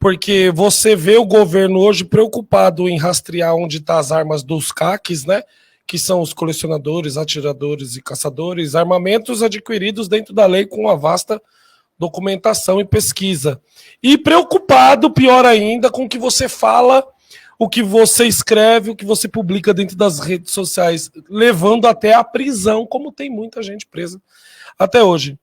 porque você vê o governo hoje preocupado em rastrear onde estão as armas dos CACs, né? Que são os colecionadores, atiradores e caçadores, armamentos adquiridos dentro da lei com uma vasta documentação e pesquisa. E preocupado, pior ainda, com o que você fala, o que você escreve, o que você publica dentro das redes sociais, levando até a prisão, como tem muita gente presa até hoje.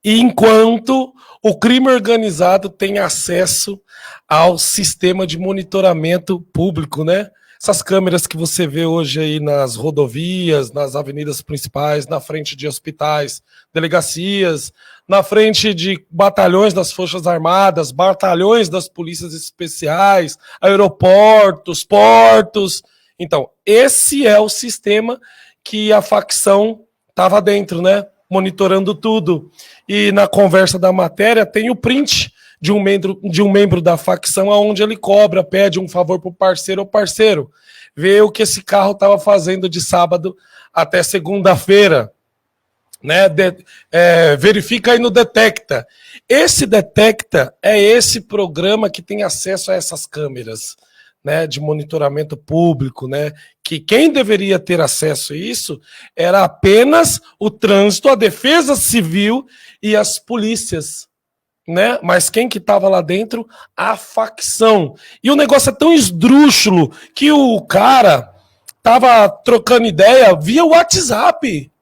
E enquanto o crime organizado tem acesso ao sistema de monitoramento público, né? Essas câmeras que você vê hoje aí nas rodovias, nas avenidas principais, na frente de hospitais, delegacias, na frente de batalhões das Forças Armadas, batalhões das polícias especiais, aeroportos, portos. Então, esse é o sistema que a facção estava dentro, né? Monitorando tudo. E na conversa da matéria tem o print de um membro da facção onde ele cobra, pede um favor para o parceiro ou parceiro. Vê o que esse carro estava fazendo de sábado até segunda-feira. Né? Verifica aí no Detecta. Esse Detecta é esse programa que tem acesso a essas câmeras, né, de monitoramento público, né, que quem deveria ter acesso a isso era apenas o trânsito, a defesa civil e as polícias. Né? Mas quem que estava lá dentro? A facção. E o negócio é tão esdrúxulo que o cara tava trocando ideia via WhatsApp,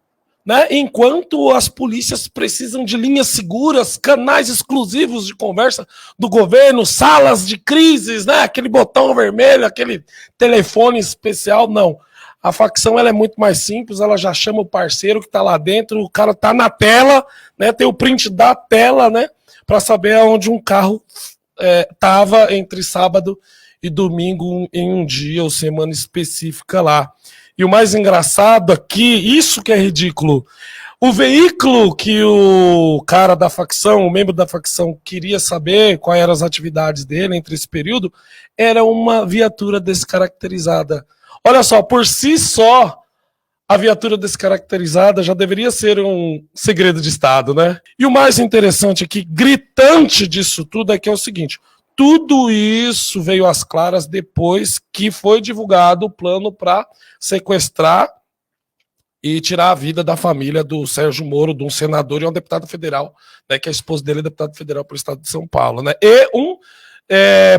né? Enquanto as polícias precisam de linhas seguras, canais exclusivos de conversa do governo, salas de crises, né? Aquele botão vermelho, aquele telefone especial, não. A facção ela é muito mais simples, ela já chama o parceiro que está lá dentro, o cara tá na tela, né? Tem o print da tela, né? Para saber onde um carro estava entre sábado e domingo em um dia ou semana específica lá. E o mais engraçado aqui, isso que é ridículo, o veículo que o cara da facção, o membro da facção, queria saber quais eram as atividades dele entre esse período, era uma viatura descaracterizada. Olha só, por si só, a viatura descaracterizada já deveria ser um segredo de Estado, né? E o mais interessante aqui, gritante disso tudo, é que é o seguinte: tudo isso veio às claras depois que foi divulgado o plano para sequestrar e tirar a vida da família do Sérgio Moro, de um senador e um deputado federal, né, que a esposa dele é deputado federal pelo estado de São Paulo, né? E um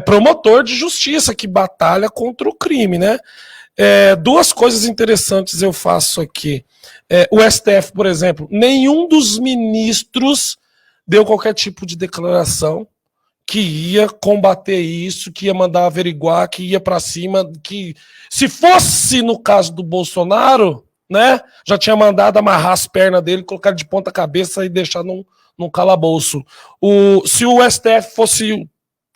promotor de justiça que batalha contra o crime, né? Duas coisas interessantes eu faço aqui. O STF, por exemplo, nenhum dos ministros deu qualquer tipo de declaração que ia combater isso, que ia mandar averiguar, que ia para cima, que se fosse no caso do Bolsonaro, né, já tinha mandado amarrar as pernas dele, colocar de ponta cabeça e deixar num calabouço. Se o STF fosse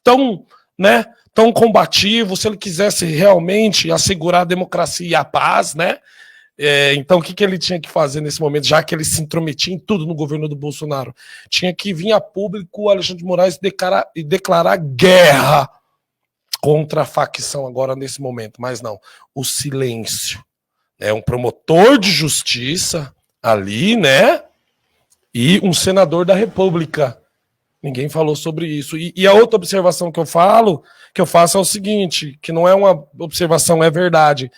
tão, né, tão combativo, se ele quisesse realmente assegurar a democracia e a paz, né? Então o que ele tinha que fazer nesse momento, já que ele se intrometia em tudo no governo do Bolsonaro? Tinha que vir a público o Alexandre de Moraes declarar guerra contra a facção agora nesse momento, mas não, o silêncio. É um promotor de justiça ali, né? E um senador da República. Ninguém falou sobre isso. E a outra observação que eu faço é o seguinte, que não é uma observação, é verdade.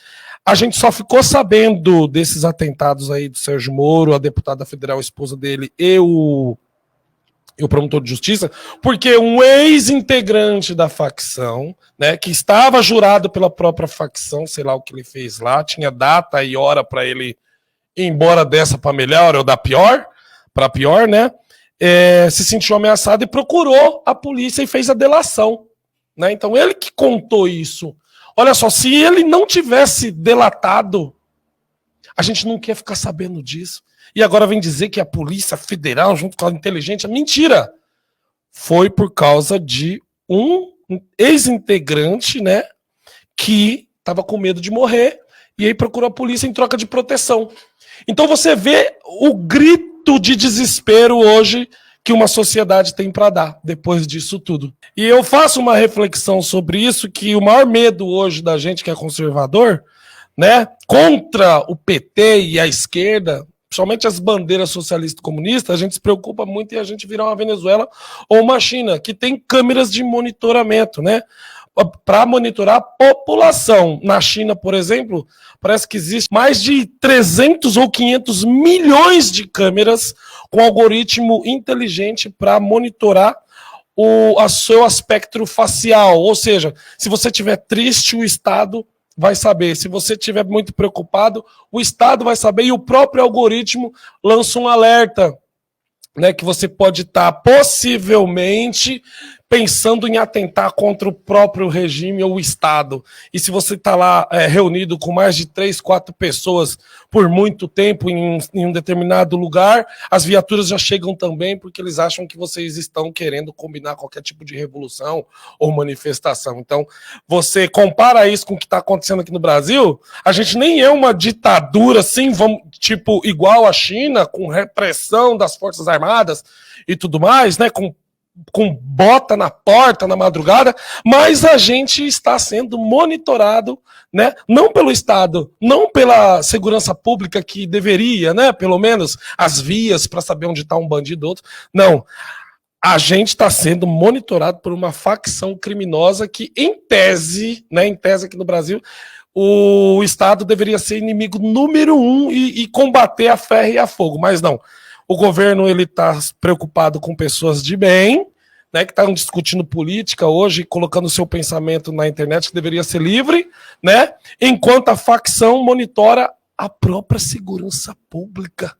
A gente só ficou sabendo desses atentados aí do Sérgio Moro, a deputada federal, a esposa dele, e o promotor de justiça, porque um ex-integrante da facção, né, que estava jurado pela própria facção, sei lá o que ele fez lá, tinha data e hora para ele ir embora dessa para melhor ou da pior, para pior, né? Se sentiu ameaçado e procurou a polícia e fez a delação, né? Então ele que contou isso. Olha só, se ele não tivesse delatado, a gente não quer ficar sabendo disso. E agora vem dizer que a Polícia Federal, junto com a inteligência, mentira! Foi por causa de um ex-integrante, né, que estava com medo de morrer e aí procurou a polícia em troca de proteção. Então você vê o grito de desespero hoje que uma sociedade tem para dar depois disso tudo. E eu faço uma reflexão sobre isso, que o maior medo hoje da gente que é conservador, né, contra o PT e a esquerda, principalmente as bandeiras socialistas comunistas, a gente se preocupa muito em a gente virar uma Venezuela ou uma China, que tem câmeras de monitoramento, né? Para monitorar a população. Na China, por exemplo, parece que existe mais de 300 ou 500 milhões de câmeras com algoritmo inteligente para monitorar o seu aspecto facial. Ou seja, se você estiver triste, o Estado vai saber. Se você estiver muito preocupado, o Estado vai saber e o próprio algoritmo lança um alerta, né, que você pode estar possivelmente pensando em atentar contra o próprio regime ou o Estado. E se você está lá reunido com mais de 3, 4 pessoas por muito tempo em um determinado lugar, as viaturas já chegam também porque eles acham que vocês estão querendo combinar qualquer tipo de revolução ou manifestação. Então, você compara isso com o que está acontecendo aqui no Brasil, a gente nem é uma ditadura assim, tipo, igual a China, com repressão das Forças Armadas e tudo mais, né, com bota na porta na madrugada, mas a gente está sendo monitorado, né? Não pelo Estado, não pela segurança pública que deveria, né? Pelo menos as vias para saber onde está um bandido ou outro. Não. A gente está sendo monitorado por uma facção criminosa que, em tese, né? Em tese aqui no Brasil, o Estado deveria ser inimigo número 1 e combater a ferro e a fogo, mas não. O governo ele está preocupado com pessoas de bem, né, que estão discutindo política hoje, colocando seu pensamento na internet, que deveria ser livre, né, enquanto a facção monitora a própria segurança pública.